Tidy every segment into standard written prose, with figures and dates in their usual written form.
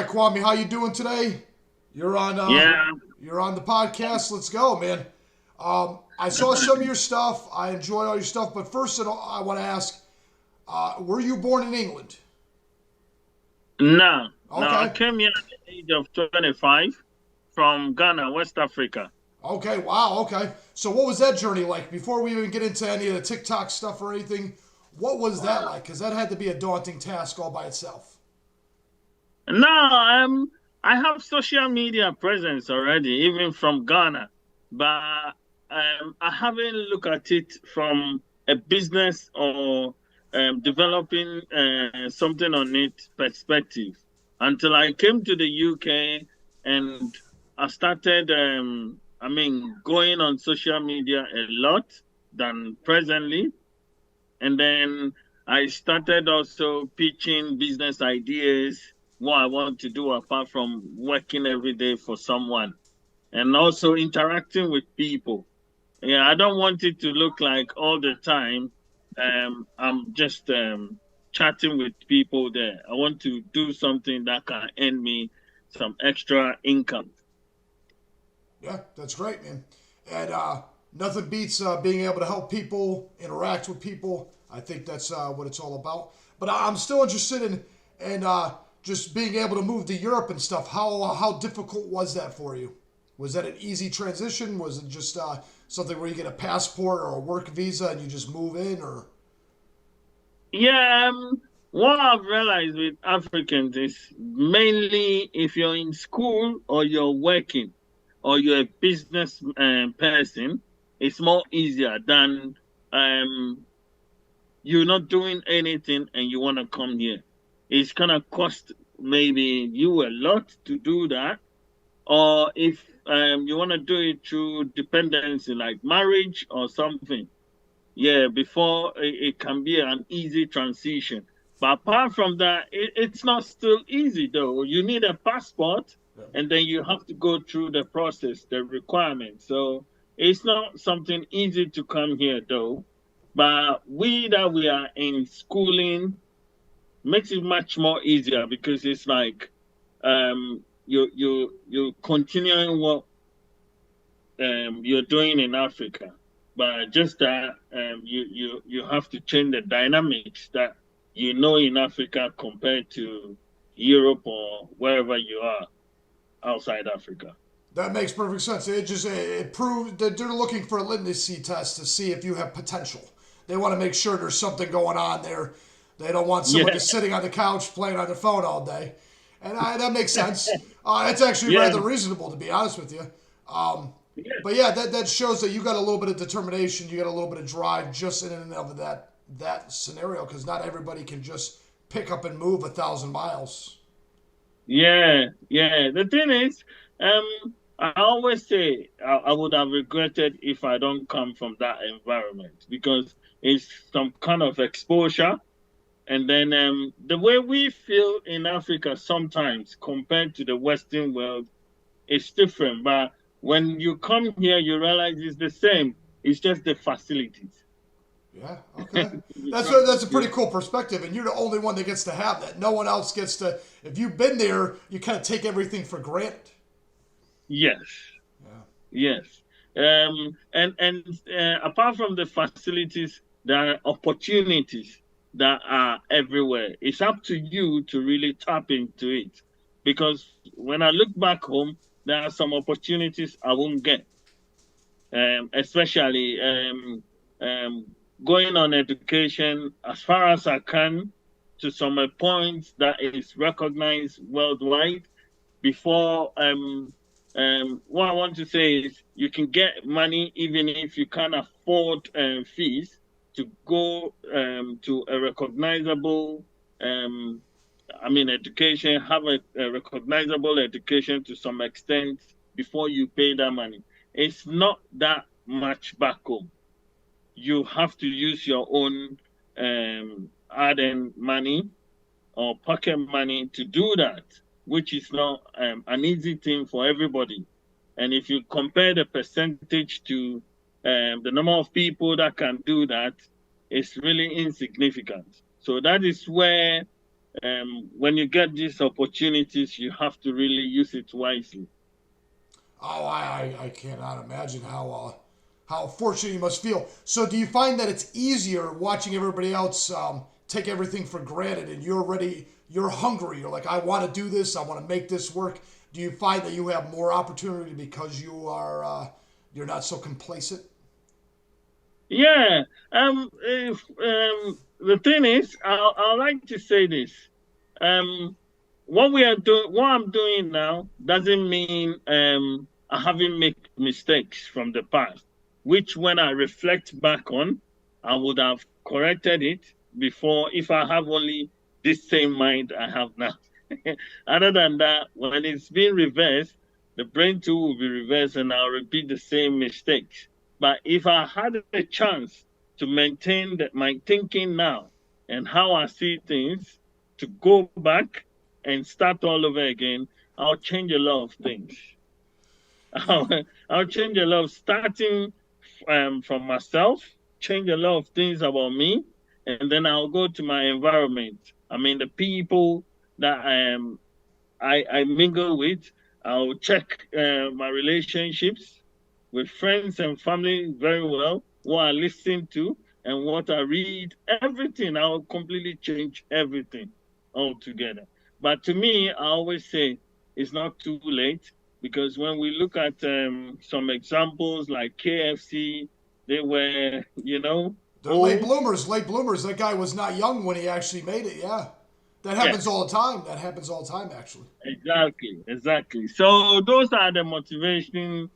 right, Kwame, how you doing today? You're on Yeah, you're on the podcast. Let's go, man. I saw some of your stuff. I enjoy all your stuff, but first I want to ask, were you born in England? no, no. I Okay. came here at the age of 25 from Ghana, West Africa. Okay, wow, okay. So what was that journey like before we even get into any of the TikTok stuff or anything? What was that like? Because that had to be a daunting task all by itself. No, I have social media presence already, even from Ghana, but I haven't looked at it from a business or developing something on it perspective until I came to the UK and I started, going on social media a lot than presently. And then I started also pitching business ideas, what I want to do apart from working every day for someone, and also interacting with people. Yeah, I don't want it to look like all the time I'm just chatting with people there. I want to do something that can earn me some extra income. Yeah, that's great, man. And nothing beats being able to help people, interact with people. I think that's what it's all about. But I'm still interested in just being able to move to Europe and stuff. How difficult was that for you? Was that an easy transition? Was it just something where you get a passport or a work visa and you just move in, or? Yeah, what I've realized with Africans is mainly if you're in school or you're working or you're a business person, it's more easier than um, you're not doing anything and you want to come here. It's gonna cost maybe you a lot to do that, or if you want to do it through dependency like marriage or something, yeah, before it can be an easy transition. But apart from that, it's not still easy though. You need a passport and then you have to go through the process, the requirements. So it's not something easy to come here though. But we are in schooling makes it much more easier because it's like you continuing what you're doing in Africa, but just that you have to change the dynamics that you know in Africa compared to Europe or wherever you are outside Africa. That makes perfect sense. It proves that they're looking for a litmus test to see if you have potential. They want to make sure there's something going on there. They don't want someone Yeah, just sitting on the couch playing on their phone all day, and that makes sense. It's actually yeah, rather reasonable, to be honest with you. yeah, But yeah, that shows that you got a little bit of determination, you got a little bit of drive just in and of that scenario, because not everybody can just pick up and move 1,000 miles. yeah. The thing is, I always say I would have regretted if I don't come from that environment because it's some kind of exposure. And then the way we feel in Africa sometimes compared to the Western world is different. But when you come here, you realize it's the same. It's just the facilities. Yeah, okay. You That's a pretty you, cool perspective, and you're the only one that gets to have that. No one else gets to. If you've been there, you kind of take everything for granted. yes, Yeah, yes. And apart from the facilities, there are opportunities that are everywhere. It's up to you to really tap into it. Because when I look back home, there are some opportunities I won't get. Especially um, going on education as far as I can to some point that is recognized worldwide before what I want to say is you can get money even if you can't afford fees to go to a recognizable education, have a recognizable education to some extent before you pay that money. It's not that much back home. You have to use your own add-in money or pocket money to do that, which is not an easy thing for everybody. And if you compare the percentage to the number of people that can do that, it's really insignificant. So that is where when you get these opportunities, you have to really use it wisely. Oh, I cannot imagine how fortunate you must feel. So, do you find that it's easier watching everybody else take everything for granted, and you're ready, you're hungry, you're like, I want to do this, I want to make this work? Do you find that you have more opportunity because you're not so complacent? Yeah. If The thing is, I like to say this. Um, what I'm doing now doesn't mean I haven't made mistakes from the past, which when I reflect back on, I would have corrected it before if I have only this same mind I have now. Other than that, when it's been reversed, the brain too will be reversed and I'll repeat the same mistakes. But if I had a chance to maintain my thinking now and how I see things, to go back and start all over again, I'll change a lot of things. I'll, I'll change a lot of starting from myself, change a lot of things about me, and then I'll go to my environment. I mean, the people that I mingle with. I'll check my relationships with friends and family very well, what I listen to and what I read, everything. I'll completely change everything altogether. But to me, I always say it's not too late because when we look at some examples like KFC, they were, They're late old. bloomers, late bloomers. That guy was not young when he actually made it. Yeah, that Yeah, happens all the time. That happens all the time, actually. exactly, exactly. So those are the motivation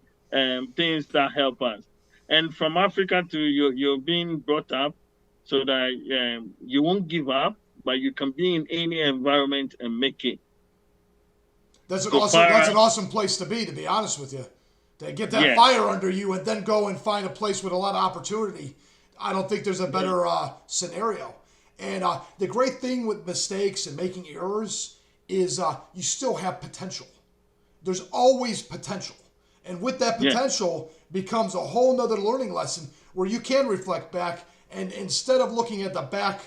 things that help us. And from Africa to you're being brought up so that you won't give up, but you can be in any environment and make it. So That's far, an awesome place to be. To be honest with you, to get that yes, fire under you and then go and find a place with a lot of opportunity. I don't think there's a yes, better scenario. And the great thing with mistakes and making errors is you still have potential. There's always potential. And with that yes, potential becomes a whole nother learning lesson where you can reflect back and instead of looking at the back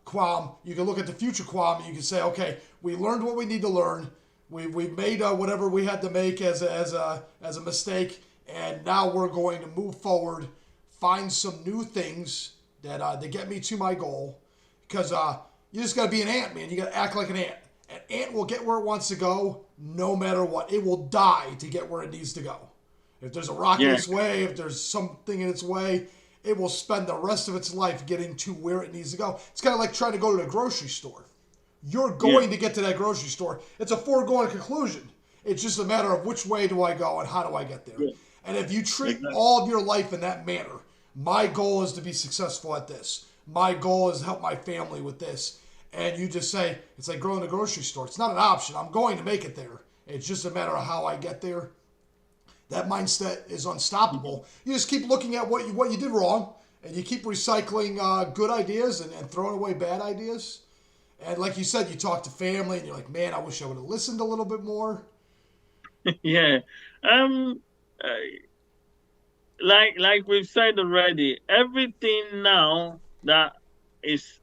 Kwame, you can look at the future Kwame and you can say, okay, we learned what we need to learn. We made whatever we had to make as a mistake, and now we're going to move forward, find some new things that get me to my goal. Because you just got to be an ant, man. You got to act like an ant. An ant will get where it wants to go no matter what. It will die to get where it needs to go. If there's a rock in yes, its way, if there's something in its way, it will spend the rest of its life getting to where it needs to go. It's kind of like trying to go to the grocery store. You're yes, going to get to that grocery store. It's a foregone conclusion. It's just a matter of which way do I go and how do I get there. yes, And if you treat exactly. all of your life in that manner, my goal is to be successful at this. My goal is to help my family with this. And you just say, it's like going to the grocery store. It's not an option. I'm going to make it there. It's just a matter of how I get there. That mindset is unstoppable. You just keep looking at what you did wrong, and you keep recycling good ideas and throwing away bad ideas. And like you said, you talk to family, and you're like, man, I wish I would have listened a little bit more. Yeah. Um, uh, like we've said already, everything now that is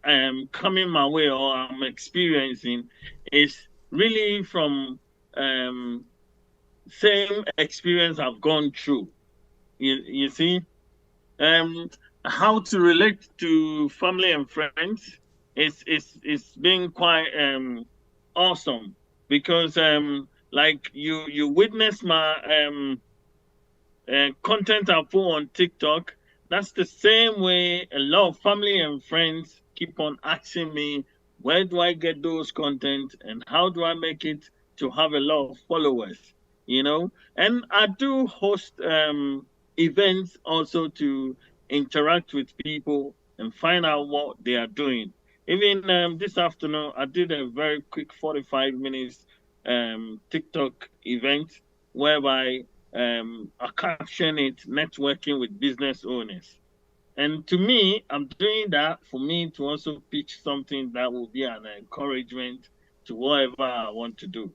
coming my way or I'm experiencing is really from um same experience I've gone through. You see, um how to relate to family and friends is being quite awesome because like you witness my content I put on TikTok, that's the same way a lot of family and friends keep on asking me, where do I get those content and how do I make it to have a lot of followers? And I do host events also to interact with people and find out what they are doing. Even this afternoon, I did a very quick 45 minutes TikTok event whereby I caption it networking with business owners. And to me, I'm doing that for me to also pitch something that will be an encouragement to whatever I want to do.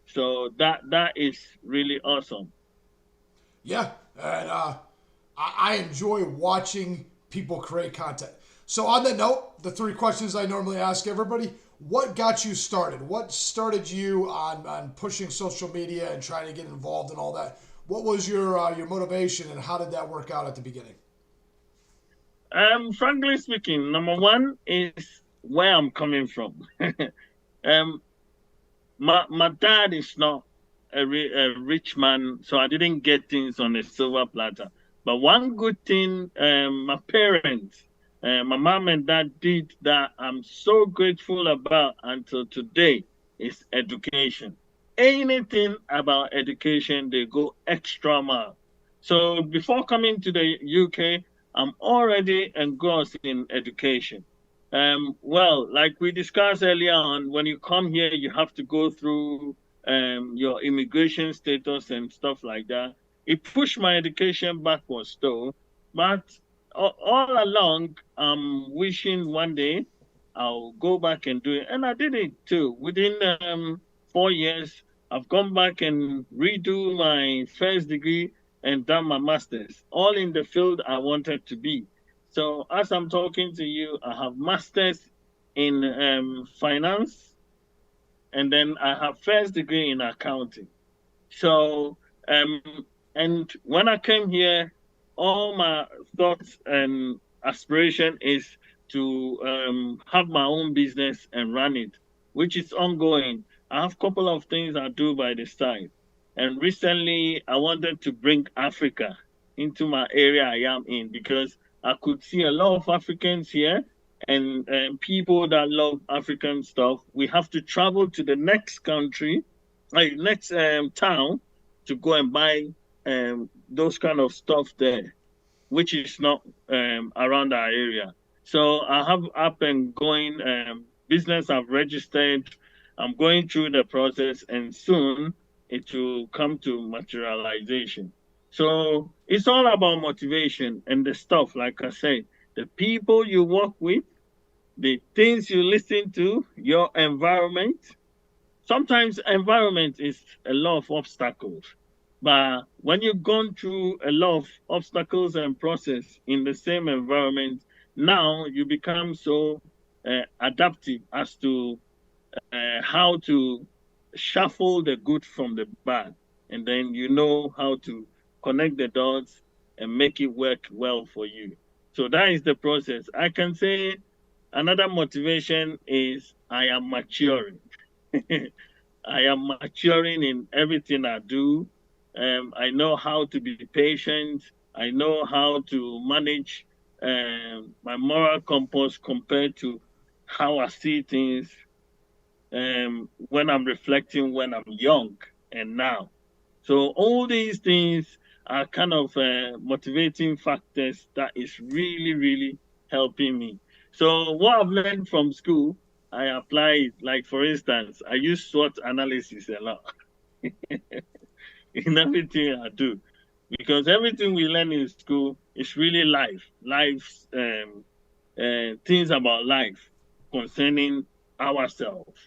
So that is really awesome. Yeah, and I enjoy watching people create content. So on that note, the three questions I normally ask everybody: what got you started? What started you on pushing social media and trying to get involved in all that? What was your motivation, and how did that work out at the beginning? Frankly speaking, number one is where I'm coming from. um, my dad is not a rich man, so I didn't get things on a silver platter. But one good thing, my parents, my mom and dad did that I'm so grateful about until today is education. Anything about education, they go extra mile. So before coming to the UK, I'm already engrossed in education. Well, like we discussed earlier on, when you come here, you have to go through your immigration status and stuff like that. It pushed my education backwards, though. But all along, I'm wishing one day I'll go back and do it. And I did it too. Within 4 years, I've gone back and redo my first degree and done my master's, all in the field I wanted to be. So as I'm talking to you, I have masters in finance, and then I have first degree in accounting. So um, and when I came here, all my thoughts and aspiration is to have my own business and run it, which is ongoing. I have a couple of things I do by the side. And recently, I wanted to bring Africa into my area I am in because I could see a lot of Africans here and people that love African stuff. We have to travel to the next country, like next town, to go and buy those kind of stuff there, which is not around our area. So I have up and going business. I've registered. I'm going through the process, and soon it will come to materialization. So it's all about motivation and the stuff, like I say, the people you work with, the things you listen to, your environment. Sometimes environment is a lot of obstacles, but when you've gone through a lot of obstacles and process in the same environment, now you become so adaptive as to how to shuffle the good from the bad, and then you know how to connect the dots and make it work well for you. So that is the process. I can say another motivation is I am maturing. I am maturing in everything I do. I know how to be patient. I know how to manage my moral compass compared to how I see things when I'm reflecting when I'm young and now. So all these things are kind of motivating factors that is really, really helping me. So what I've learned from school, I apply it. Like for instance, I use SWOT analysis a lot in everything I do because everything we learn in school is really life's things about life concerning ourselves.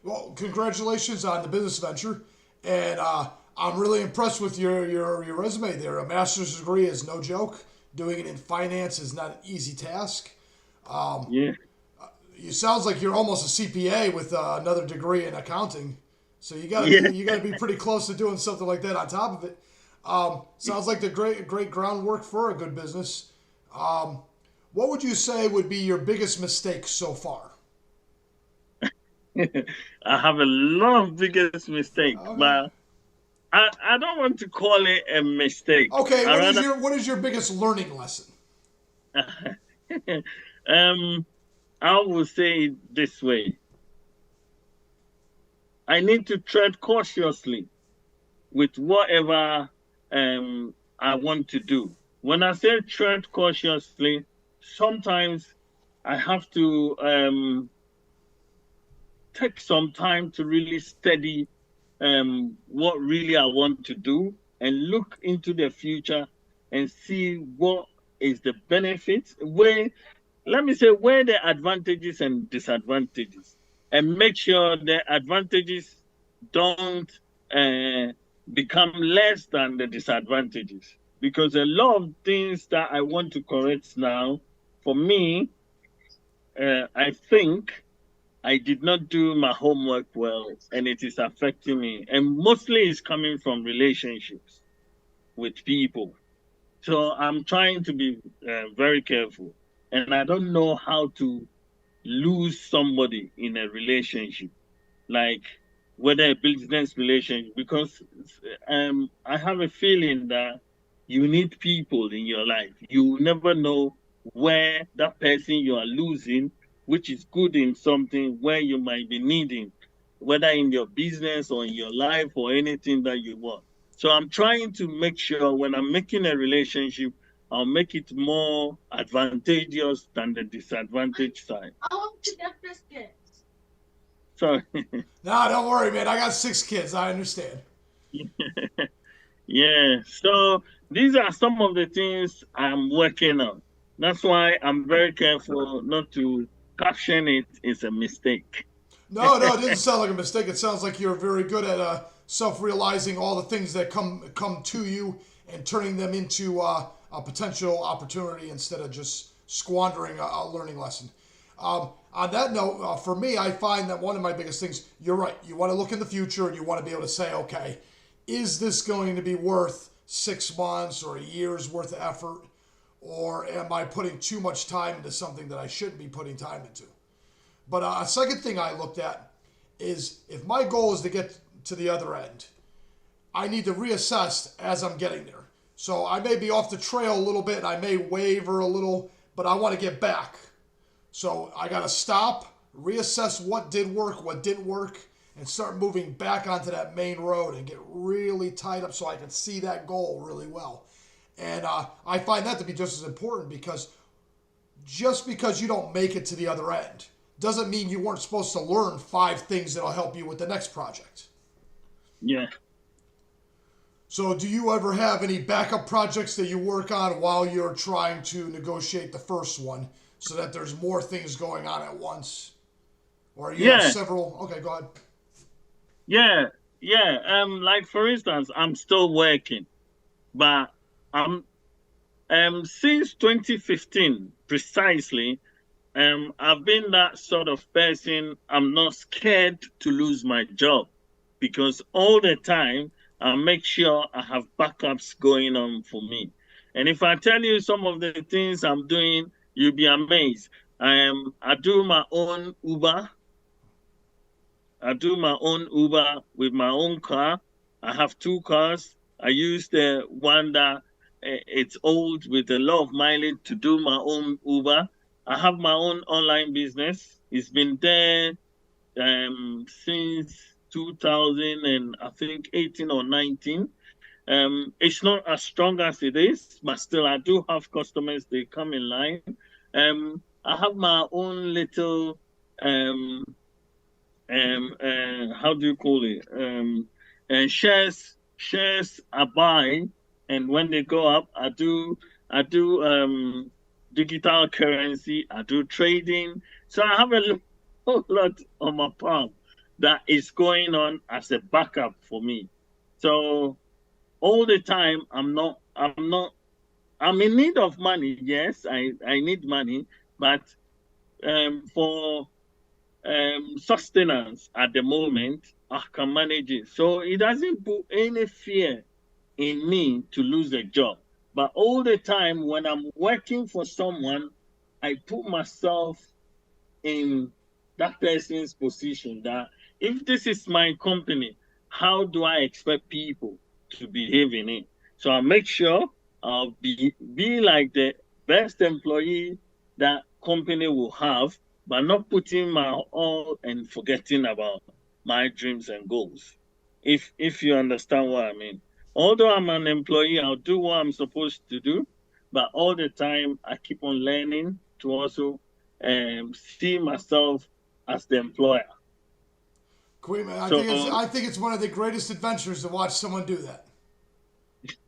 Well, congratulations on the business venture, and I'm really impressed with your resume there. A master's degree is no joke. Doing it in finance is not an easy task. Yeah. You sounds like you're almost a CPA with another degree in accounting. So Yeah. you gotta be pretty close to doing something like that on top of it. Sounds like the great groundwork for a good business. What would you say would be your biggest mistake so far? I have a lot of biggest mistake, Okay. but I don't want to call it a mistake. Okay. I rather What is your biggest learning lesson? um I will say it this way. I need to tread cautiously with whatever I want to do. When I say tread cautiously, sometimes I have to take some time to really study what really I want to do and look into the future and see what is the benefits, where, let me say, where the advantages and disadvantages, and make sure the advantages don't uh, become less than the disadvantages. Because a lot of things that I want to correct now, for me, I think I did not do my homework well, and it is affecting me. And mostly it's coming from relationships with people. So I'm trying to be very careful, and I don't know how to lose somebody in a relationship, like whether a business relationship, because I have a feeling that you need people in your life. You never know where that person you are losing, which is good in something, where you might be needing, whether in your business or in your life or anything that you want. So I'm trying to make sure when I'm making a relationship, I'll make it more advantageous than the disadvantage side. So Nah, don't worry, man. I got 6 kids. I understand. yeah, so these are some of the things I'm working on. That's why I'm very careful not to caption it as a mistake. No, no, it doesn't sound like a mistake. It sounds like you're very good at self-realizing all the things that come to you and turning them into a potential opportunity instead of just squandering a learning lesson. On that note, for me, I find that one of my biggest things, you're right, you want to look in the future and you want to be able to say, okay, is this going to be worth 6 months or a year's worth of effort? Or am I putting too much time into something that I shouldn't be putting time into? But a second thing I looked at is if my goal is to get to the other end, I need to reassess as I'm getting there. So I may be off the trail a little bit, I may waver a little, but I want to get back. So I got to stop, reassess what did work, what didn't work, and start moving back onto that main road and get really tied up so I can see that goal really well. And I find that to be just as important because just because you don't make it to the other end doesn't mean you weren't supposed to learn 5 things that'll help you with the next project. Yeah. So do you ever have any backup projects that you work on while you're trying to negotiate the first one so that there's more things going on at once? Or you have Yeah. several? Okay, go ahead. Yeah. Yeah. Like for instance, I'm still working, but I'm since 2015 precisely, I've been that sort of person. I'm not scared to lose my job because all the time I make sure I have backups going on for me. And if I tell you some of the things I'm doing, you'll be amazed. I do my own Uber. I do my own Uber with my own car. I have 2 cars. I use the one that it's old with a lot of mileage to do my own Uber. I have my own online business. It's been there since 2000 and I think 18 or 19. It's not as strong as it is, but still I do have customers. They come in line. I have my own little how do you call it? And shares I buy, and when they go up, I do digital currency. I do trading. So I have a whole lot on my palm that is going on as a backup for me. So all the time, I'm in need of money. Yes, I need money, but for sustenance at the moment, I can manage it. So it doesn't put any fear in me to lose a job. But all the time when I'm working for someone, I put myself in that person's position that if this is my company, how do I expect people to behave in it? So I make sure I'll be like the best employee that company will have, but not putting my all and forgetting about my dreams and goals. If you understand what I mean. Although I'm an employee, I'll do what I'm supposed to do, but all the time I keep on learning to also see myself as the employer. Queen, man, So I think it's one of the greatest adventures to watch someone do that.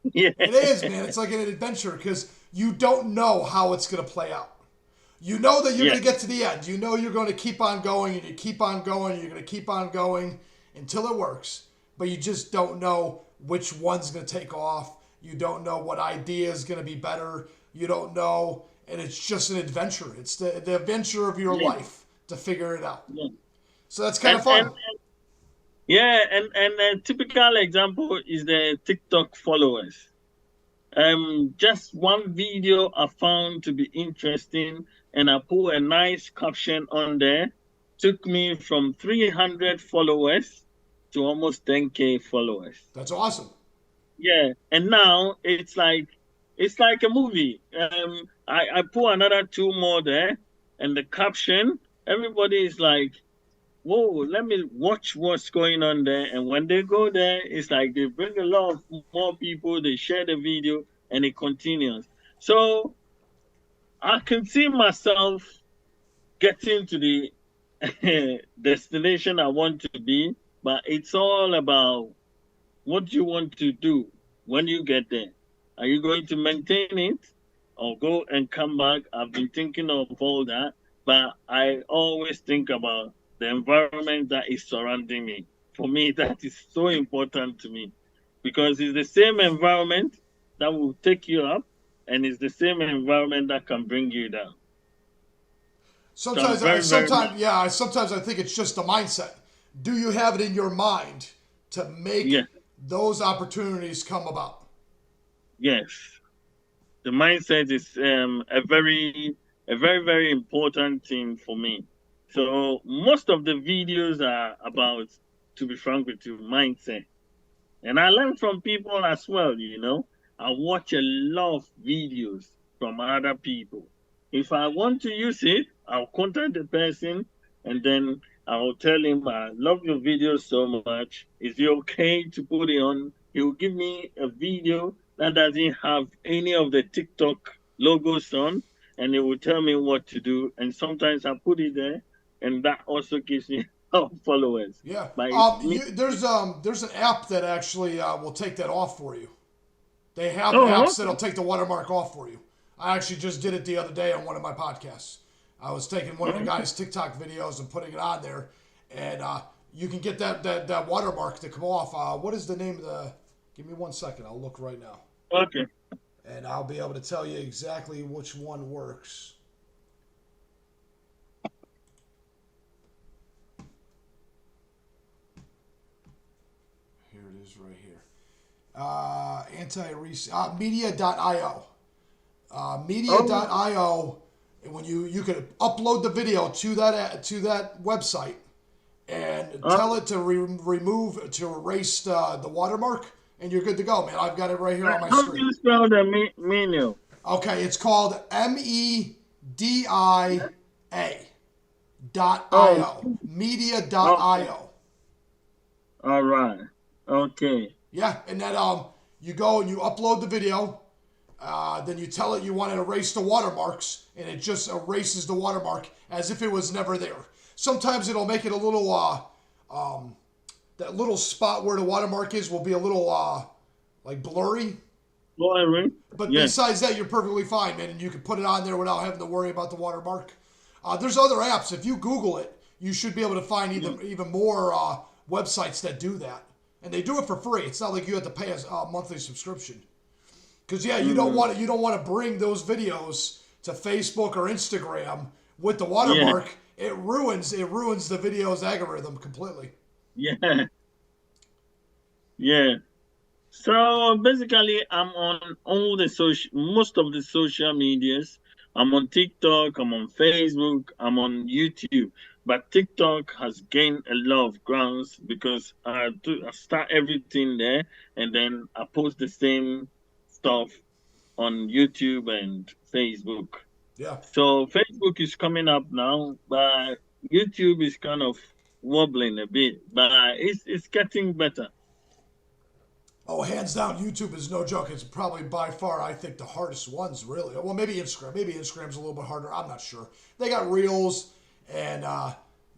yeah, It is, man. It's like an adventure because you don't know how it's going to play out. You know that you're yeah, going to get to the end. You know you're going to keep on going and you keep on going. You're going to keep on going until it works. But you just don't know which one's going to take off. You don't know what idea is going to be better. You don't know and it's just an adventure. It's the adventure of your life to figure it out. Yeah. So that's kind of fun. Yeah, and a typical example is the TikTok followers. Just one video I found to be interesting, and I put a nice caption on there. Took me from 300 followers to almost 10K followers. That's awesome. Yeah, and now it's like a movie. I put another two more there, and the caption, everybody is like, whoa, let me watch what's going on there. And when they go there, it's like they bring a lot of more people, they share the video, and it continues. So I can see myself getting to the destination I want to be, but it's all about what you want to do when you get there. Are you going to maintain it or go and come back? I've been thinking of all that, but I always think about the environment that is surrounding me. For me, that is so important to me because it's the same environment that will take you up, and it's the same environment that can bring you down. Sometimes I think it's just the mindset. Do you have it in your mind to make those opportunities come about? Yes. The mindset is a very, very important thing for me. So most of the videos are about, to be frank with you, mindset. And I learn from people as well, you know. I watch a lot of videos from other people. If I want to use it, I'll contact the person and then I'll tell him, I love your video so much. Is it okay to put it on? He will give me a video that doesn't have any of the TikTok logos on, and he will tell me what to do. And sometimes I put it there, and that also gives me followers. Yeah. There's an app that actually will take that off for you. They have apps that'll take the watermark off for you. I actually just did it the other day on one of my podcasts. I was taking one of the guy's TikTok videos and putting it on there, and you can get that watermark to come off. What is the name of the? Give me 1 second. I'll look right now. Okay. And I'll be able to tell you exactly which one works. Here it is right here. Media.io. Media.io. And when you can upload the video to that website and tell it to erase the watermark, and you're good to go, man. I've got it right here on my screen. How do you spell the menu? Okay, it's called MEDIA .io. Media.io. All right. Okay. Yeah, and then you go and you upload the video. Then you tell it you want to erase the watermarks, and it just erases the watermark as if it was never there. Sometimes it'll make it a little, that little spot where the watermark is will be a little, like blurry. Blurry. But besides that, you're perfectly fine, man, and you can put it on there without having to worry about the watermark. There's other apps. If you Google it, you should be able to find even more websites that do that. And they do it for free. It's not like you have to pay a monthly subscription. Because you don't want to bring those videos to Facebook or Instagram with the watermark. Yeah. It ruins the video's algorithm completely. Yeah. Yeah. So basically, I'm on all most of the social medias. I'm on TikTok, I'm on Facebook, I'm on YouTube. But TikTok has gained a lot of grounds because I start everything there, and then I post the same stuff on YouTube and Facebook. Yeah. So Facebook is coming up now, but YouTube is kind of wobbling a bit, but it's getting better. Oh, hands down, YouTube is no joke. It's probably by far, I think, the hardest ones, really. Well, maybe Instagram. Maybe Instagram's a little bit harder. I'm not sure. They got Reels, and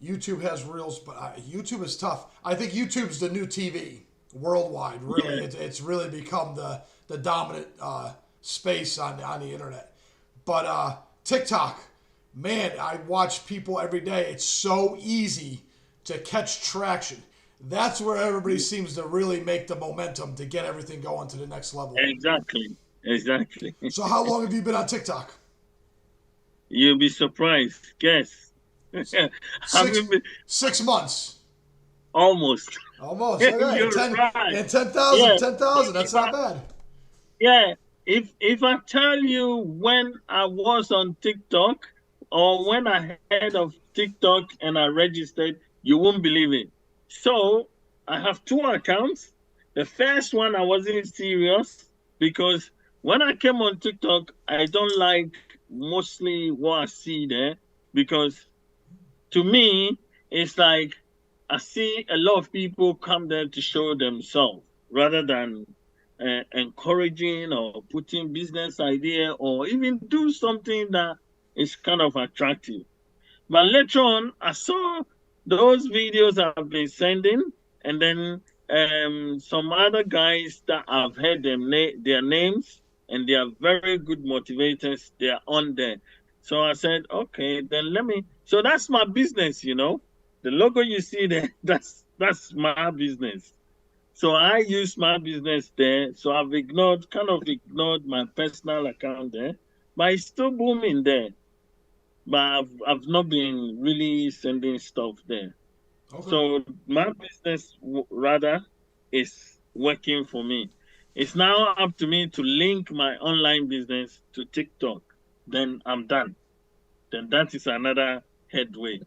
YouTube has Reels, but YouTube is tough. I think YouTube's the new TV worldwide, really. Yeah. It's really become the dominant space on the internet. But TikTok, man, I watch people every day. It's so easy to catch traction. That's where everybody seems to really make the momentum to get everything going to the next level. Exactly. So how long have you been on TikTok? You'll be surprised. Guess. Six Haven't been 6 months. almost. Almost. Okay. You're right. And 10,000. Yeah. 10,000. That's If I, not bad. yeah. If I tell you when I was on TikTok or when I heard of TikTok and I registered, you won't believe it. So I have two accounts. The first one I wasn't serious because when I came on TikTok, I don't like mostly what I see there because to me, it's like I see a lot of people come there to show themselves rather than encouraging or putting business idea or even do something that is kind of attractive. But later on, I saw those videos I've been sending, and then some other guys that I've heard their names, and they are very good motivators. They are on there. So I said, okay, then let me. So that's my business, you know. The logo you see there, that's my business. So I use my business there. So I've kind of ignored my personal account there, but it's still booming there, but I've not been really sending stuff there. Okay. So my business rather is working for me. It's now up to me to link my online business to TikTok. Then I'm done. Then that is another headway.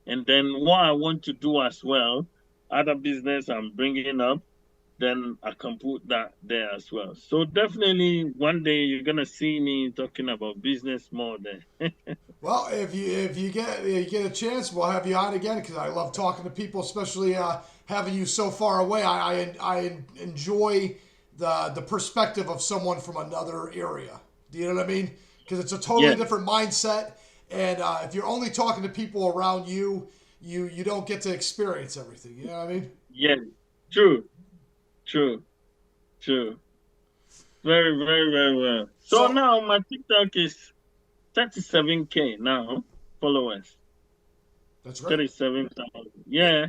And then what I want to do as well, other business I'm bringing up, then I can put that there as well. So definitely one day you're gonna see me talking about business more there. Well, if you get a chance, we'll have you on again because I love talking to people, especially having you so far away. I enjoy the perspective of someone from another area. Do you know what I mean? Because it's a totally Yeah, different mindset, and if you're only talking to people around you, you don't get to experience everything. You know what I mean? yeah, true, true, true. Very, very, very well. So So now my TikTok is 37K now followers. that's great. 37,000. Yeah. Yeah.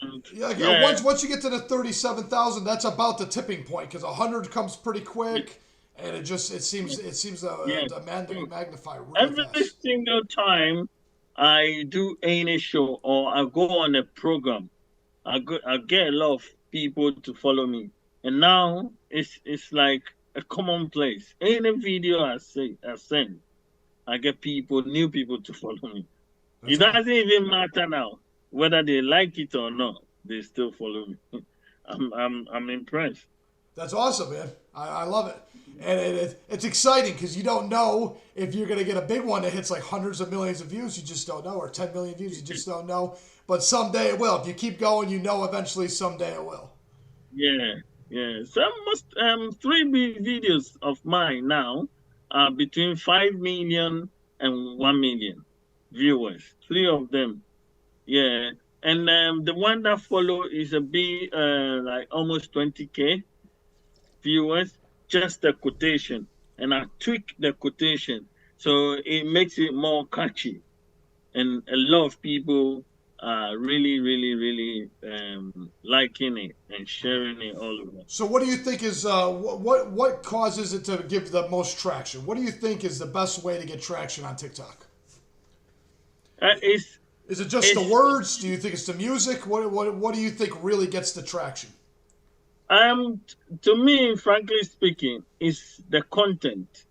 And Yeah, like, yeah. once you get to the 37,000, that's about the tipping point because 100 comes pretty quick, and it seems Yeah. to True. magnify really Every fast. single time I do any show or I go on a program, I get a lot of people to follow me. And now it's like a commonplace. Any video I send, I get new people to follow me. It That's all. doesn't even matter now whether they like it or not. They still follow me. I'm impressed. That's awesome, man. I love it, and it's exciting because you don't know if you're gonna get a big one that hits like hundreds of millions of views. You just don't know, or 10 million views. You just don't know. But someday it will. If you keep going, you know eventually someday it will. Yeah, yeah. So almost three videos of mine now are between 5 million and 1 million viewers. Three of them. Yeah. And the one that follow is a bit like almost 20K viewers, just the quotation. And I tweak the quotation so it makes it more catchy. And a lot of people are really, really, really liking it and sharing it all over. So, what do you think is what causes it to give the most traction? What do you think is the best way to get traction on TikTok? Uh, it's Is it just the it's words? Do you think it's the music? What do you think really gets the traction? um to me, frankly speaking, it's the content,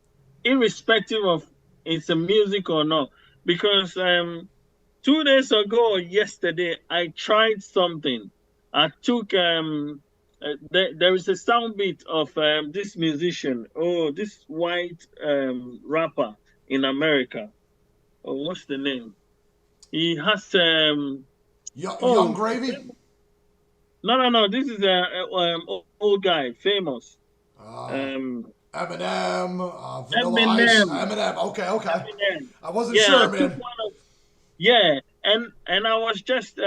irrespective of it's a music or not. Because 2 days ago or yesterday, I tried something. I took there is a sound bit of this musician, oh, this white rapper in America. Oh, what's the name? He has Young oh Gravy, no. This is old guy, famous. uh, Um, Eminem, Vanilla Ice, Eminem. Eminem. Okay, okay. Eminem. I wasn't Yeah, I sure, took man. one of yeah, and I was just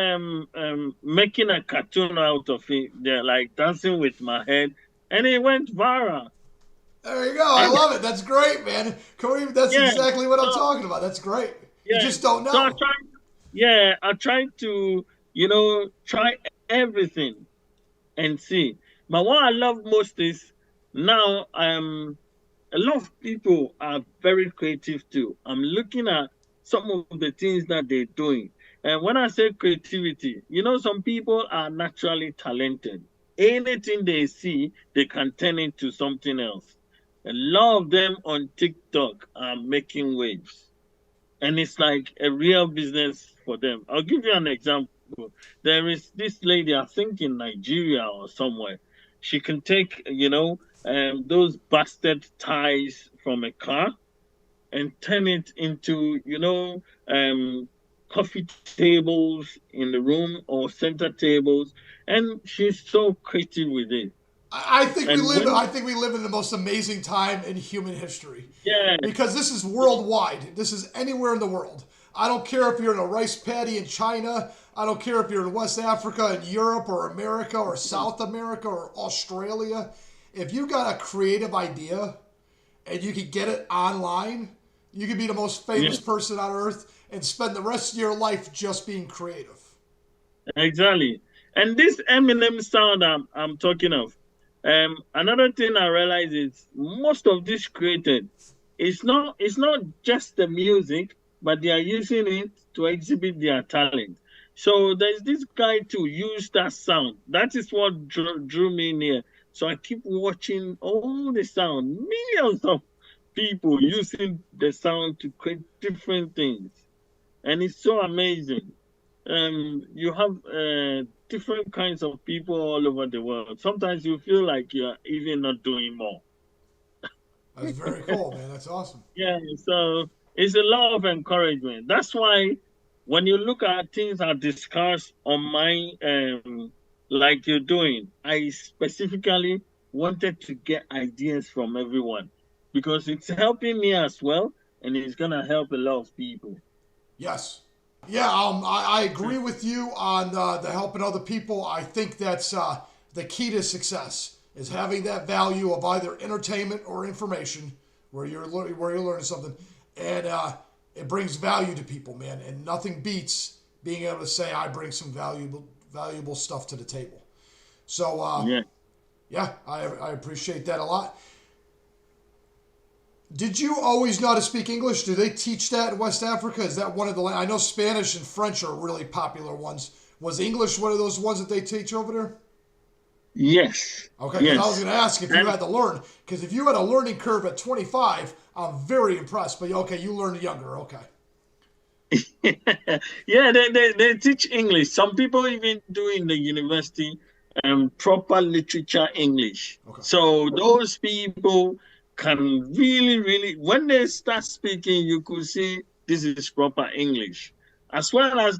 making a cartoon out of it. They're like dancing with my head, and it went viral. There you go. I And love it. That's great, man. Kareem, that's yeah, exactly what I'm so talking about. That's great. You yeah, just don't so know. I tried to try everything and see. But what I love most is now a lot of people are very creative too. I'm looking at some of the things that they're doing. And when I say creativity, some people are naturally talented. Anything they see, they can turn into something else. A lot of them on TikTok are making waves. And it's like a real business for them. I'll give you an example. There is this lady, I think in Nigeria or somewhere. She can take, those busted tires from a car and turn it into, coffee tables in the room or center tables. And she's so creative with it. I think we And live. when, I think we live in the most amazing time in human history, yeah, because this is worldwide. This is anywhere in the world. I don't care if you're in a rice paddy in China. I don't care if you're in West Africa, in Europe, or America, or South America, or Australia. If you got a creative idea and you can get it online, you can be the most yeah, famous person on earth and spend the rest of your life just being creative. exactly. And this Eminem sound I'm talking of, another thing I realize is most of this created, it's not just the music, but they are using it to exhibit their talent. So there's this guy to use that sound. That is what drew me in here. So I keep watching all the sound, millions of people using the sound to create different things, and it's so amazing. You have different kinds of people all over the world. Sometimes you feel like you're even not doing more. That's very cool, man. That's awesome. Yeah, so it's a lot of encouragement. That's why when you look at things I discuss on my like you're doing, I specifically wanted to get ideas from everyone because it's helping me as well, and it's gonna help a lot of people. Yes. Yeah, I agree with you on the helping other people. I think that's the key to success is having that value of either entertainment or information, where you're learning something, and it brings value to people, man. And nothing beats being able to say I bring some valuable stuff to the table. So Yeah. yeah, I appreciate that a lot. Did you always know how to speak English? Do they teach that in West Africa? Is that one of the? I know Spanish and French are really popular ones. Was English one of those ones that they teach over there? Yes. Okay, because I was Yes. going to ask if you And had to learn. Because if you had a learning curve at 25, I'm very impressed. But okay, you learned younger. Okay. yeah, they teach English. Some people even do in the university proper literature English. Okay. So those people can really, really, when they start speaking, you could see this is proper English. As well as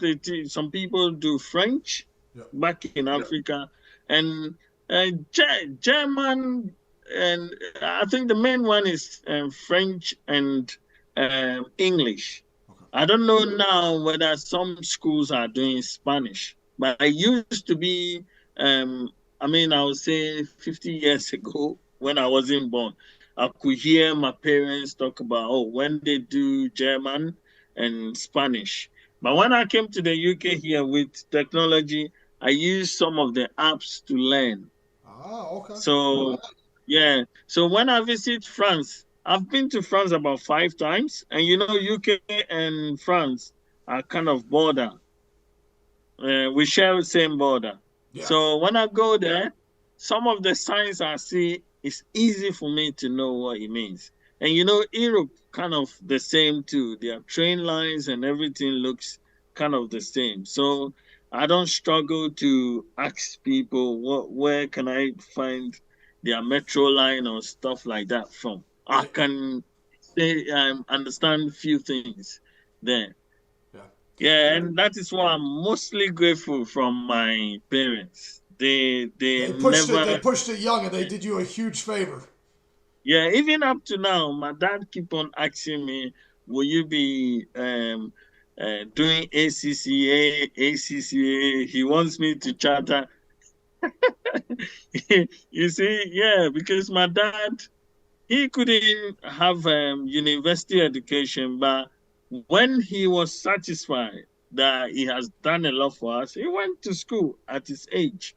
some people do French Yeah. back in Africa and German, and I think the main one is French and English. Okay. I don't know now whether some schools are doing Spanish, but I used to be, I would say 50 years ago when I wasn't born, I could hear my parents talk about, oh, when they do German and Spanish. But when I came to the UK here with technology, I used some of the apps to learn. Ah, okay. So, yeah. So when I visit France, I've been to France about 5 times, and UK and France are kind of border. We share the same border. Yeah. So when I go there, some of the signs I see, it's easy for me to know what it means. And Europe kind of the same too. Their train lines and everything looks kind of the same. So I don't struggle to ask people where can I find their metro line or stuff like that from. I Yeah. can say understand a few things there. Yeah. Yeah, and that is why I'm mostly grateful from my parents. They They pushed it. They never, pushed it young, and they did you a huge favor. yeah, even up to now, my dad keep on asking me, will you be doing ACCA, ACCA? He wants me to charter. You see, yeah, because my dad, he couldn't have university education, but when he was satisfied that he has done a lot for us, he went to school at his age.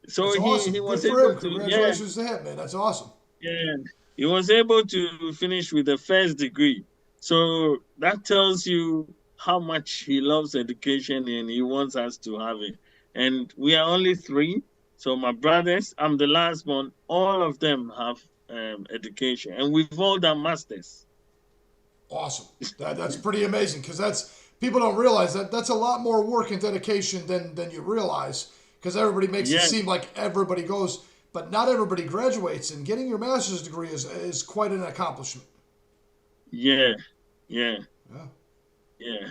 So That's he awesome. was Good for able him. to, yeah, Congratulations to him, man. That's awesome. yeah. He was able to finish with the first degree. So that tells you how much he loves education and he wants us to have it. And we are only three. So my brothers, I'm the last one. All of them have education, and we've all done masters. Awesome. That's pretty amazing because people don't realize that's a lot more work and dedication than you realize because everybody makes it Yeah, seem like everybody goes, but not everybody graduates. And getting your master's degree is quite an accomplishment. yeah, yeah, Yeah. yeah,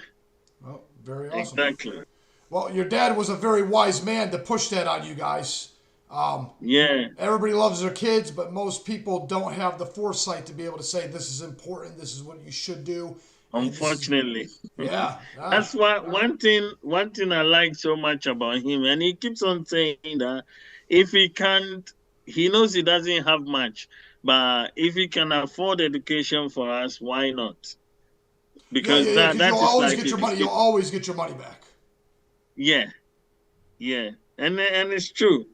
Well, very awesome. exactly. Well, your dad was a very wise man to push that on you guys. Um, Yeah, Everybody loves their kids, but most people don't have the foresight to be able to say this is important, this is what you should do, and this is unfortunately. yeah. That's why one thing I like so much about him, and he keeps on saying that if he can't, he knows he doesn't have much, but if he can afford education for us, why not? Yeah, Because yeah, yeah. that Because you'll that is always like get your money. You'll always get your money back. yeah, yeah, and it's true.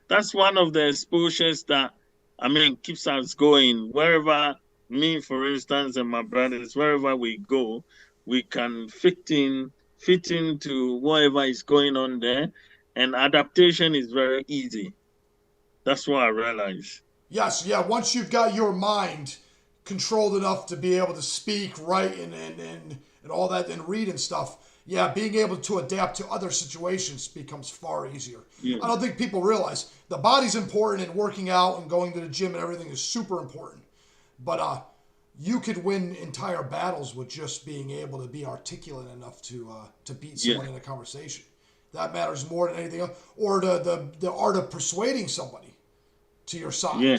That's one of the exposures that I mean keeps us going. Wherever me, for instance, and my brothers, wherever we go, we can fit into whatever is going on there, and adaptation is very easy. That's what I realize. Yes, yeah. Once you've got your mind controlled enough to be able to speak, write, and all that, and read and stuff, yeah, being able to adapt to other situations becomes far easier. Yeah, I don't think people realize the body's important and working out and going to the gym and everything is super important. But you could win entire battles with just being able to be articulate enough to beat yeah, someone in a conversation. That matters more than anything else. Or the art of persuading somebody to your yeah, side.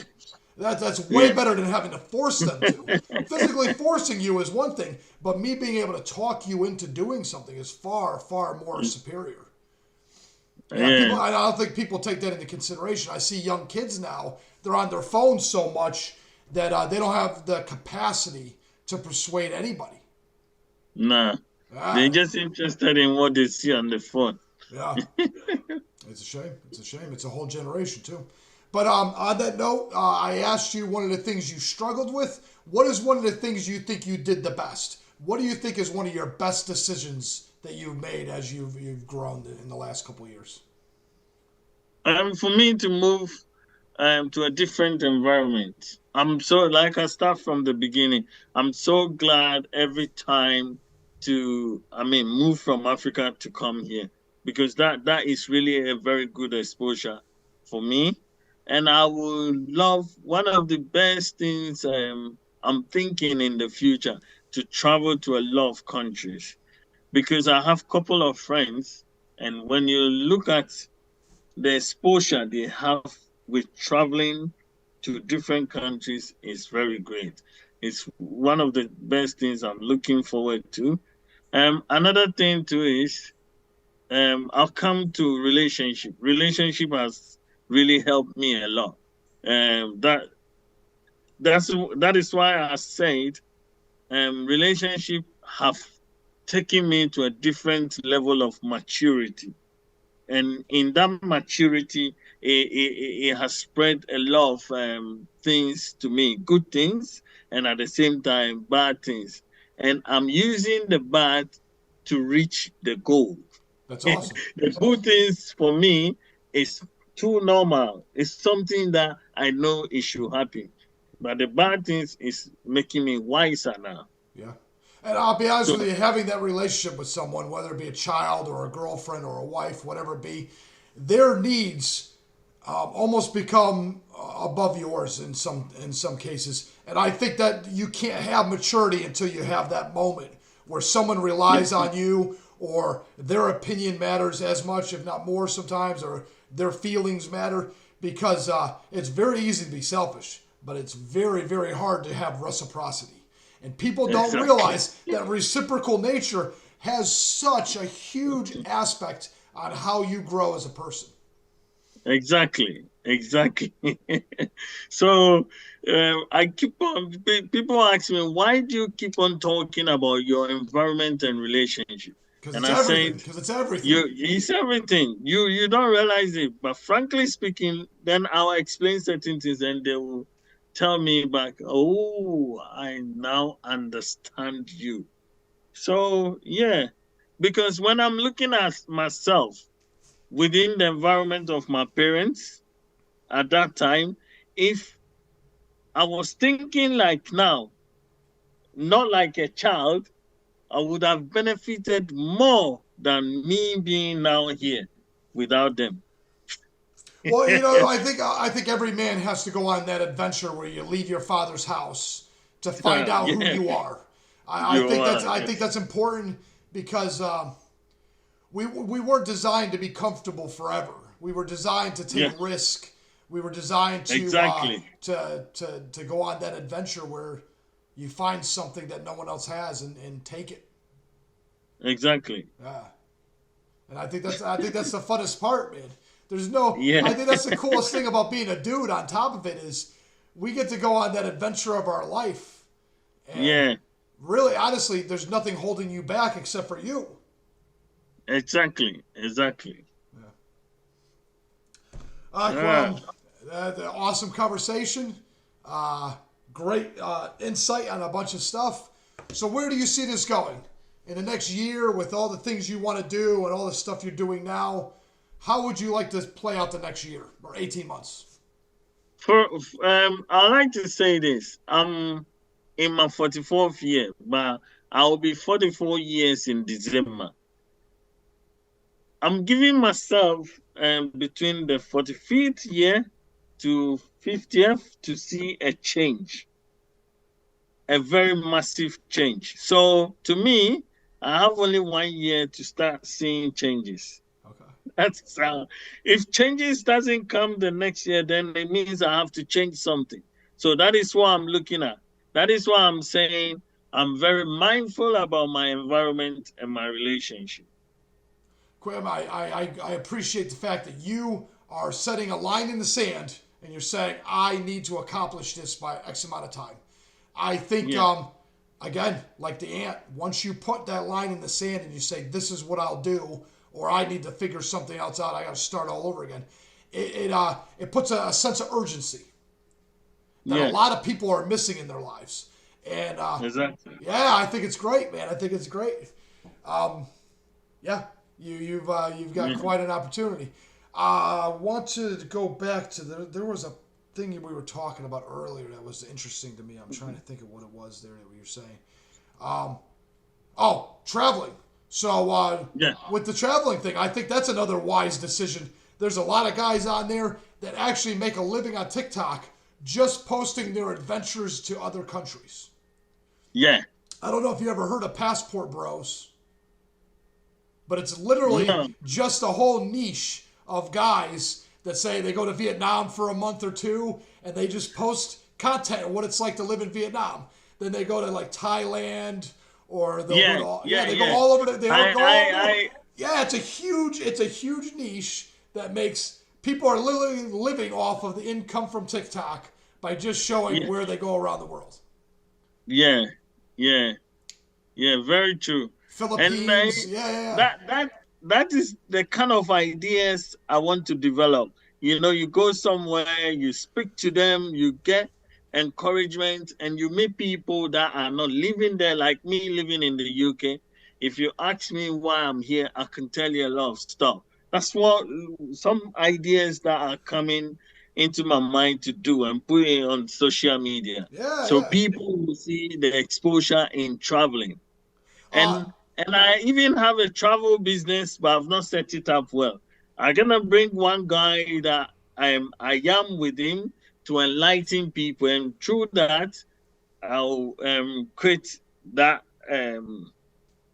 That's way yeah, better than having to force them to. Physically forcing you is one thing, but me being able to talk you into doing something is far, far more superior. Yeah, yeah. I don't think people take that into consideration. I see young kids now; they're on their phones so much that they don't have the capacity to persuade anybody. Nah, they're Ah, just interested in what they see on the phone. yeah, it's a shame. It's a shame. It's a whole generation too. But on that note, I asked you one of the things you struggled with. What is one of the things you think you did the best? What do you think is one of your best decisions that you've made as you've grown in the last couple of years? For me to move to a different environment. I'm so like I start from the beginning. I'm so glad every time to I mean move from Africa to come here because that is really a very good exposure for me. And I would love one of the best things I'm thinking in the future to travel to a lot of countries because I have a couple of friends and when you look at the exposure they have with traveling to different countries is very great. It's one of the best things I'm looking forward to. Another thing too is I've come to relationship. Relationship has really helped me a lot. Um, that that is why I said relationship have taken me to a different level of maturity and in that maturity, it has spread a lot of things to me, good things, and at the same time, bad things. And I'm using the bad to reach the goal. That's awesome. The good things for me is too normal. It's something that I know it should happen. But the bad things is making me wiser now. Yeah. And I'll be honest So, with you, having that relationship with someone, whether it be a child or a girlfriend or a wife, whatever it be, their needs almost become above yours in some cases. And I think that you can't have maturity until you have that moment where someone relies on you or their opinion matters as much, if not more sometimes, or their feelings matter because it's very easy to be selfish, but it's very, very hard to have reciprocity. And people don't exactly. realize that reciprocal nature has such a huge aspect on how you grow as a person. Exactly, exactly. So I keep on, people ask me, why do you keep on talking about your environment and relationship? Because And it's I everything. said, Because it's everything. it's everything. You don't realize it, but frankly speaking, then I'll explain certain things and tell me back, oh, I now understand you. So, yeah, because when I'm looking at myself within the environment of my parents at that time, if I was thinking like now, not like a child, I would have benefited more than me being now here without them. Well, you know, I think every man has to go on that adventure where you leave your father's house to find out who Yeah, you are. I you think that's are. I think that's important because we weren't designed to be comfortable forever. We were designed to take Yeah, risk. We were designed exactly. to go on that adventure where you find something that no one else has and take it. Exactly. Yeah. And I think that's the funnest part, man. There's no Yeah, I think that's the coolest thing about being a dude on top of it is we get to go on that adventure of our life. And yeah, really honestly, there's nothing holding you back except for you. exactly. Exactly. Ah, Kwame, the awesome conversation. Great insight on a bunch of stuff. So where do you see this going in the next year with all the things you want to do and all the stuff you're doing now? How would you like to play out the next year or 18 months? I like to say this. I'm in my 44th year, but I'll be 44 years in December. I'm giving myself between the 45th year to 50th to see a change, a very massive change. So to me, I have only 1 year to start seeing changes. Okay. That's if changes doesn't come the next year, then it means I have to change something. So that is what I'm looking at. That is why I'm saying I'm very mindful about my environment and my relationship. Quim, I appreciate the fact that you are setting a line in the sand and you're saying, I need to accomplish this by X amount of time. I think, Yeah, again, like the ant, once you put that line in the sand and you say, this is what I'll do, or I need to figure something else out, I got to start all over again, it puts a sense of urgency that a yeah, lot of people are missing in their lives. And exactly. yeah, I think it's great, man. I think it's great. Yeah, you've got Yeah. quite an opportunity. I want to go back to there was a thing we were talking about earlier that was interesting to me. I'm trying to think of what it was there that we were saying. Oh, traveling. So Yeah. with the traveling thing, I think that's another wise decision. There's a lot of guys on there that actually make a living on TikTok just posting their adventures to other countries. Yeah. I don't know if you ever heard of Passport Bros, but it's literally No. just a whole niche of guys that say they go to Vietnam for a month or two and they just post content of what it's like to live in Vietnam. Then they go to like Thailand or they'll Yeah. go to, Yeah. they go Yeah. all over. They all I. go all over. I. Yeah, it's a huge niche that makes people are literally living off of the income from TikTok by just showing Yeah. where they go around the world. Yeah. Yeah. Yeah. Very true. And Philippines, yeah, yeah, yeah. that is the kind of ideas I want to develop. You go somewhere, you speak to them, you get encouragement, and you meet people that are not living there like me living in the UK. If you ask me why I'm here, I can tell you a lot of stuff. That's what some ideas that are coming into my mind to do and put it on social media. Yeah, So yeah. people will see the exposure in traveling. Uh, And I even have a travel business, but I've not set it up well. I'm gonna bring one guy that I am with him to enlighten people, and through that, I'll create that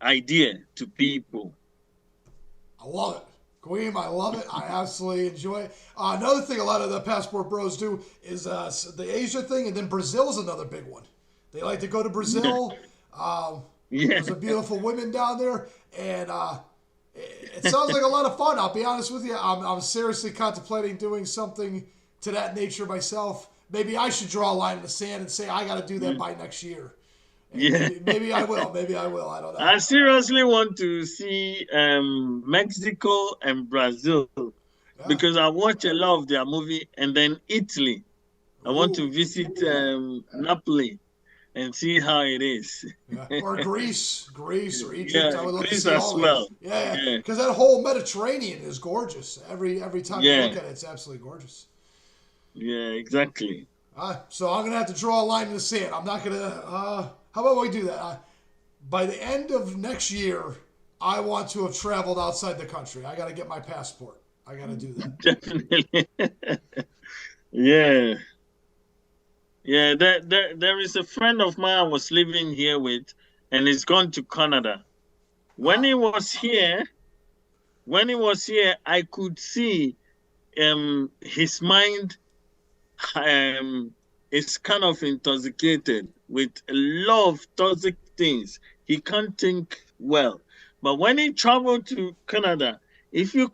idea to people. I love it. Queen, I love it. I absolutely enjoy it. Another thing a lot of the Passport Bros do is the Asia thing, and then Brazil is another big one. They like to go to Yeah, Brazil. yeah, There's a beautiful women down there, and it sounds like a lot of fun. I'll be honest with you. I'm seriously contemplating doing something to that nature myself. Maybe I should draw a line in the sand and say I got to do that by next year. And yeah. maybe I will. Maybe I will. I don't know. I seriously want to see Mexico and Brazil Yeah. because I watch a lot of their movie, and then Italy. I want to Ooh. visit Napoli and see how it is. Yeah. Or Greece or Egypt. I Yeah, would love to Greece see as all that. well. Yeah, Yeah, because that whole Mediterranean is gorgeous. Every time you look yeah, at it, it's absolutely gorgeous. yeah, exactly. So I'm gonna have to draw a line in the sand. I'm not gonna. How about we do that? By the end of next year, I want to have traveled outside the country. I got to get my passport. I got to do that. Definitely. Yeah, yeah. There is a friend of mine I was living here with, and he's gone to Canada. When he Ah, was here, when he was here, I could see his mind um is kind of intoxicated with a lot of toxic things. He can't think well. But when he traveled to Canada, if you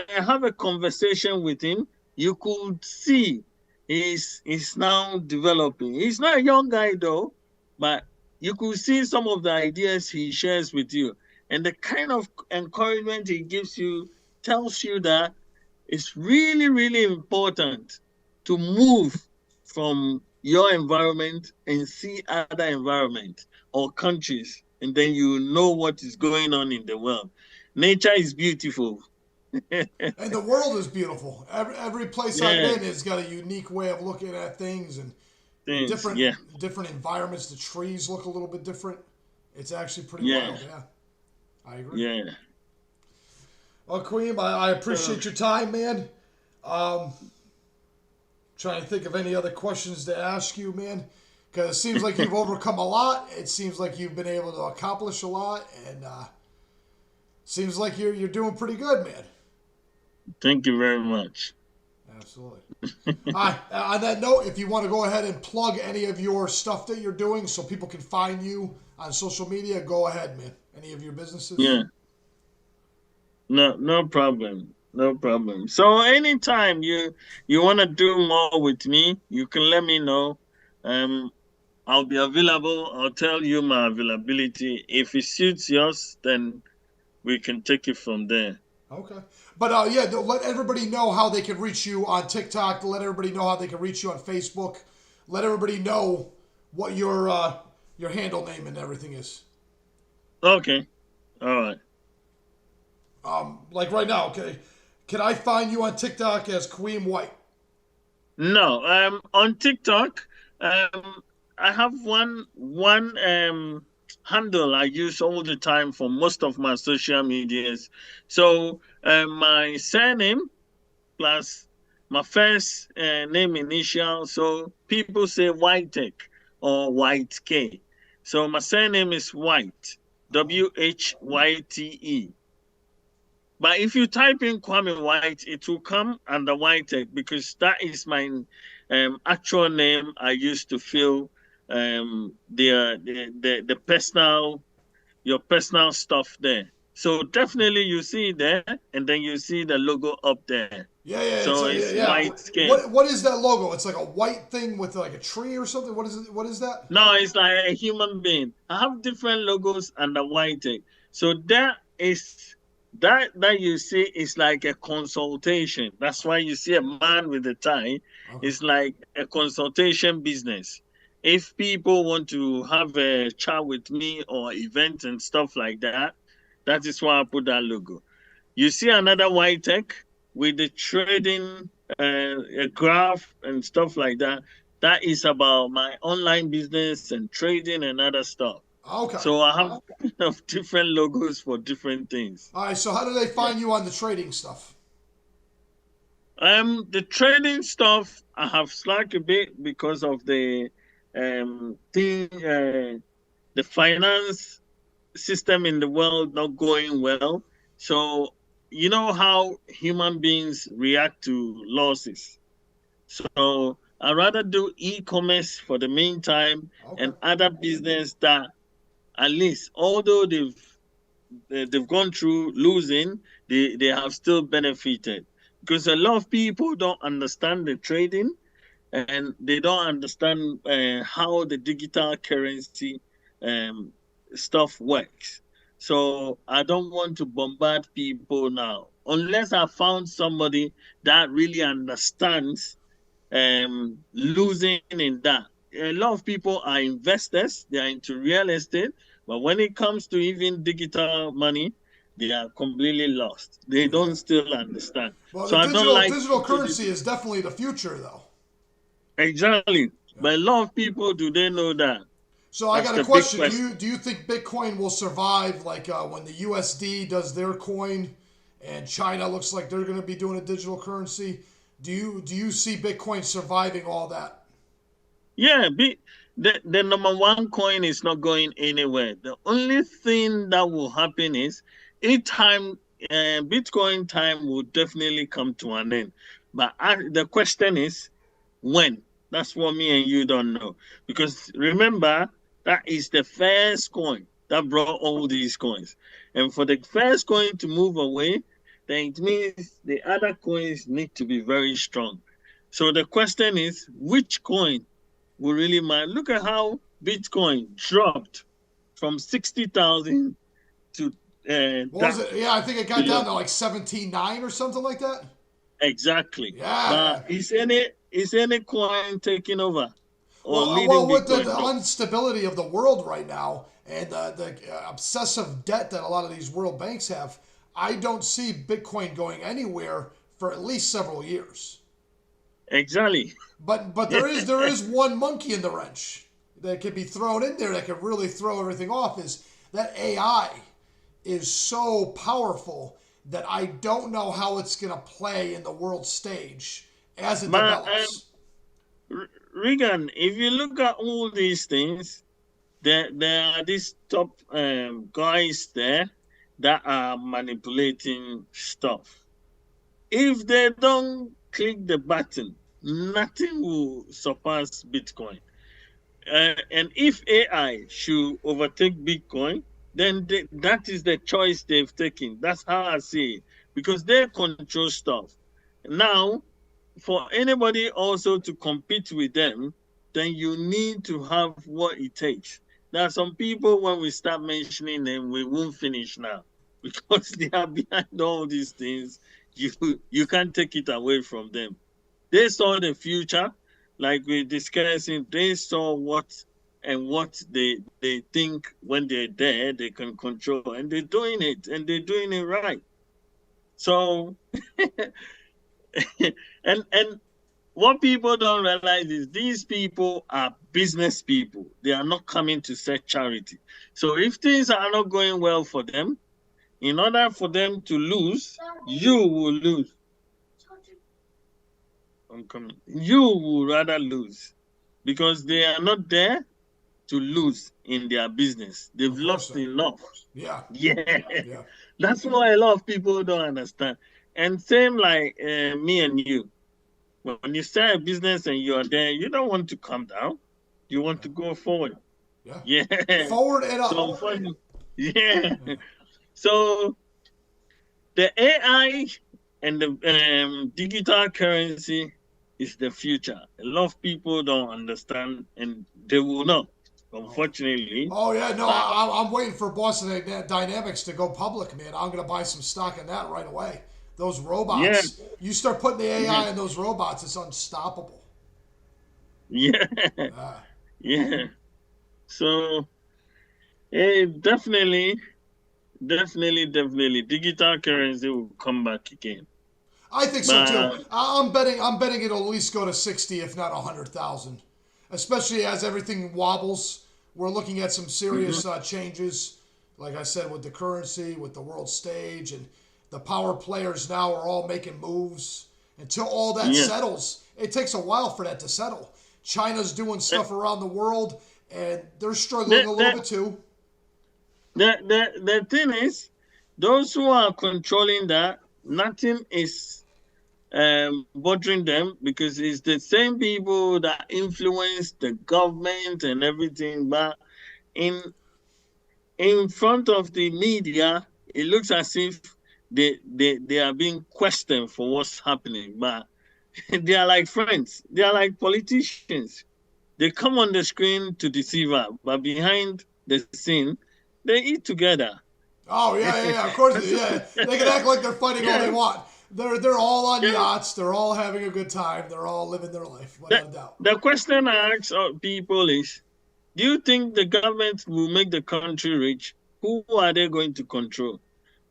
have a conversation with him, you could see he's now developing. He's not a young guy though, but you could see some of the ideas he shares with you. And the kind of encouragement he gives you tells you that it's really, really important to move from your environment and see other environments or countries, and then you know what is going on in the world. Nature is beautiful. and the world is beautiful. Every place I've Yeah, been has got a unique way of looking at things and things. Yeah, different environments. The trees look a little bit different. It's actually pretty yeah, wild. Yeah, I agree. yeah. Well, Queen, I So, appreciate your time, man. Um, Trying to think of any other questions to ask you, man. Because it seems like you've overcome a lot. It seems like you've been able to accomplish a lot, and seems like you're doing pretty good, man. thank you very much. Absolutely. All right. On that note, if you want to go ahead and plug any of your stuff that you're doing, so people can find you on social media, go ahead, man. Any of your businesses. Yeah, no, no problem. No problem. So anytime you want to do more with me, you can let me know. Um, I'll be available. I'll tell you my availability. If it suits yours, then we can take it from there. Okay. But yeah, let everybody know how they can reach you on TikTok. Let everybody know how they can reach you on Facebook. Let everybody know what your handle name and everything is. Okay. All right. Like right now, okay. Can I find you on TikTok as Queen White? No, on TikTok, I have one handle I use all the time for most of my social medias. So my surname plus my first name initial. So people say Whyte or Whyte K. So my surname is Whyte, Whyte. But if you type in Kwame Whyte, it will come under Whyte because that is my actual name I used to fill the personal your personal stuff there. So definitely you see there, and then you see the logo up there. Yeah, yeah, So yeah, it's yeah. White K. What is that logo? It's like a white thing with like a tree or something. What is it? What is that? No, it's like a human being. I have different logos under White. So that you see is like a consultation. That's why you see a man with a tie. Okay. It's like a consultation business. If people want to have a chat with me or events and stuff like that, that is why I put that logo. You see another white tech with the trading a graph and stuff like that. That is about my online business and trading and other stuff. Okay. So I have kind of different logos for different things. All right. So how do they Yeah. find you on the trading stuff? The trading stuff I have slacked a bit because of the thing, the finance system in the world not going well. So you know how human beings react to losses. So I rather do e-commerce for the meantime Okay. and other business that at least although they've gone through losing, they have still benefited. Because a lot of people don't understand the trading and they don't understand how the digital currency um, stuff works. So I don't want to bombard people now, unless I found somebody that really understands losing in that. A lot of people are investors, they are into real estate, but when it comes to even digital money, they are completely lost. They don't still understand. Well, So the I don't like digital to currency is definitely the future, though. exactly. Yeah. But a lot of people, do they know that? So I That's got a the big question. question. Do you think Bitcoin will survive like when the USD does their coin, and China looks like they're going to be doing a digital currency? Do you see Bitcoin surviving all that? Yeah, the number one coin is not going anywhere. The only thing that will happen is in time, Bitcoin time will definitely come to an end. But the question is when. That's what me and you don't know. Because remember, that is the first coin that brought all these coins. And for the first coin to move away, then it means the other coins need to be very strong. So the question is, which coin will really matter? Look at how Bitcoin dropped from 60,000 to What was down. it? Yeah, I think it got down Below. to like 17.9 or something like that. Exactly. Yeah, But yeah. is any coin taking over or Well, leading with Bitcoin? the No. instability of the world right now and the obsessive debt that a lot of these world banks have, I don't see Bitcoin going anywhere for at least several years. Exactly. But Yeah. there is one monkey in the wrench that could be thrown in there that could really throw everything off. Is that AI is so powerful that I don't know how it's going to play in the world stage as it But develops. Regan, if you look at all these things, there are these top guys there that are manipulating stuff. If they don't click the button, nothing will surpass Bitcoin. And if AI should overtake Bitcoin, then that is the choice they've taken. That's how I see it, because they control stuff. Now, for anybody also to compete with them, then you need to have what it takes. There are some people, when we start mentioning them, we won't finish now because they are behind all these things. You you can't take it away from them. They saw the future, like we're discussing. They saw what they think when they're there, they can control, and they're doing it, and they're doing it right. So, and what people don't realize is these people are business people. They are not coming to set charity. So if things are not going well for them, in order for them to lose, you will lose. I'm coming. You will rather lose because they are not there to lose in their business. They've Of course lost not. enough. Yeah, Yeah, yeah. that's why a lot of people don't understand. And same like me and you. When you start a business and you're there, you don't want to come down. You want to go forward. Yeah. Yeah. Forward and So up. unfortunately, yeah. So the AI and the digital currency is the future. A lot of people don't understand, and they will not, unfortunately. Oh yeah, no, But I'm waiting for Boston Dynamics to go public, man. I'm gonna buy some stock in that right away. Those yeah, robots, you start putting the yeah, AI in those robots, it's unstoppable. yeah, Uh, yeah. So definitely, definitely, digital currency will come back again. I think so too. But I'm betting it'll at least go to 60, if not 100,000. Especially as everything wobbles, we're looking at some serious mhm, changes. Like I said, with the currency, with the world stage, and the power players now are all making moves. Until all that yeah. settles, it takes a while for that to settle. China's doing The, stuff around the world, and they're struggling the, a little the, bit too. the thing is, those who are controlling that, nothing is bothering them because it's the same people that influence the government and everything. But in in front of the media, it looks as if they are being questioned for what's happening. But they are like friends. They are like politicians. They come on the screen to deceive us, but behind the scene, they eat together. Oh yeah, yeah, yeah. Of course, yeah. They can act like they're fighting all they Yeah, want. They're all on Yeah. yachts. They're all having a good time. They're all living their life, without a doubt. The question I ask people is, do you think the government will make the country rich? Who are they going to control?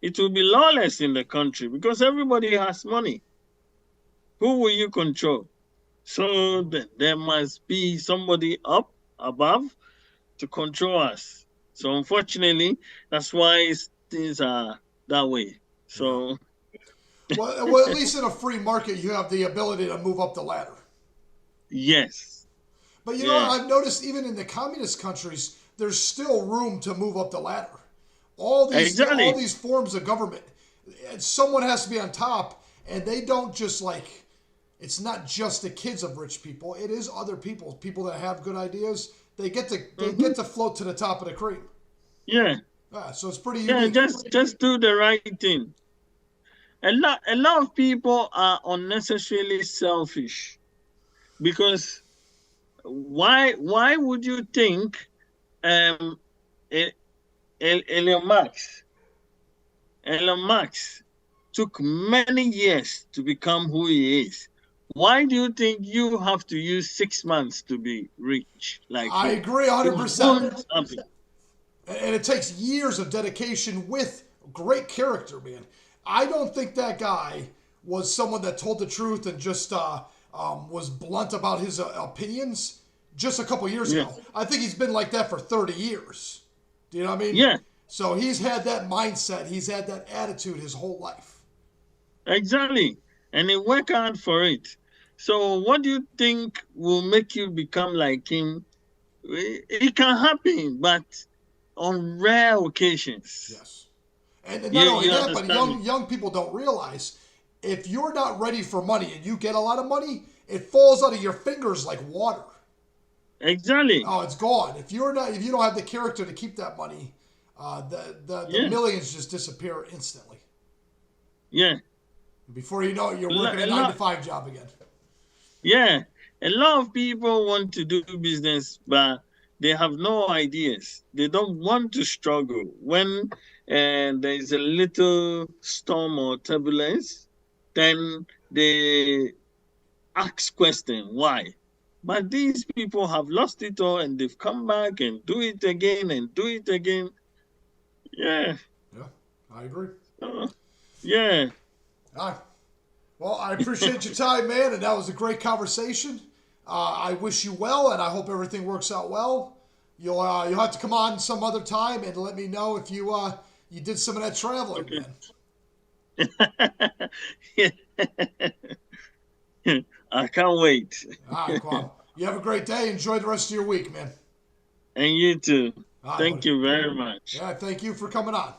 It will be lawless in the country because everybody has money. Who will you control? So there must be somebody up above to control us. So unfortunately, that's why things are that way. So Well, at least in a free market, you have the ability to move up the ladder. yes. But you know, I've noticed even in the communist countries, there's still room to move up the ladder. All Exactly. these forms of government, someone has to be on top, and they don't just like. It's not just the kids of rich people. It is other people that have good ideas. They get to float to the top of the cream. Yeah. So it's pretty Yeah, unique. just do the right thing. A lot of people are unnecessarily selfish because why would you think um E- Elon Musk Elon Musk took many years to become who he is? Why do you think you have to use 6 months to be rich like I him? agree It 100%. won't happen. And it takes years of dedication with great character, man. I don't think that guy was someone that told the truth and just was blunt about his opinions just a couple years Yeah. ago. I think he's been like that for 30 years. Do you know what I mean? Yeah, So he's had that mindset. He's had that attitude his whole life. exactly. And he worked hard for it. So what do you think will make you become like him? It can happen, but on rare occasions. Yes. And not You only you that, but understand me? young people don't realize if you're not ready for money and you get a lot of money, it falls out of your fingers like water. Exactly. Oh, it's gone. If you don't have the character to keep that money, the Yeah. millions just disappear instantly. Yeah. Before you know it, you're working A a lot, 9 to 5 job again. yeah. A lot of people want to do business, but they have no ideas. They don't want to struggle. When there is a little storm or turbulence, then they ask question why. But these people have lost it all and they've come back and do it again and do it again. Yeah. Yeah, I agree. Yeah. All right. Well, I appreciate your time, man, and that was a great conversation. I wish you well, and I hope everything works out well. You'll have to come on some other time and let me know if you did some of that traveling, man. I can't wait. All right, Kwame. You have a great day. Enjoy the rest of your week, man. And you too. All right, Thank buddy. you very much. Yeah, thank you for coming on.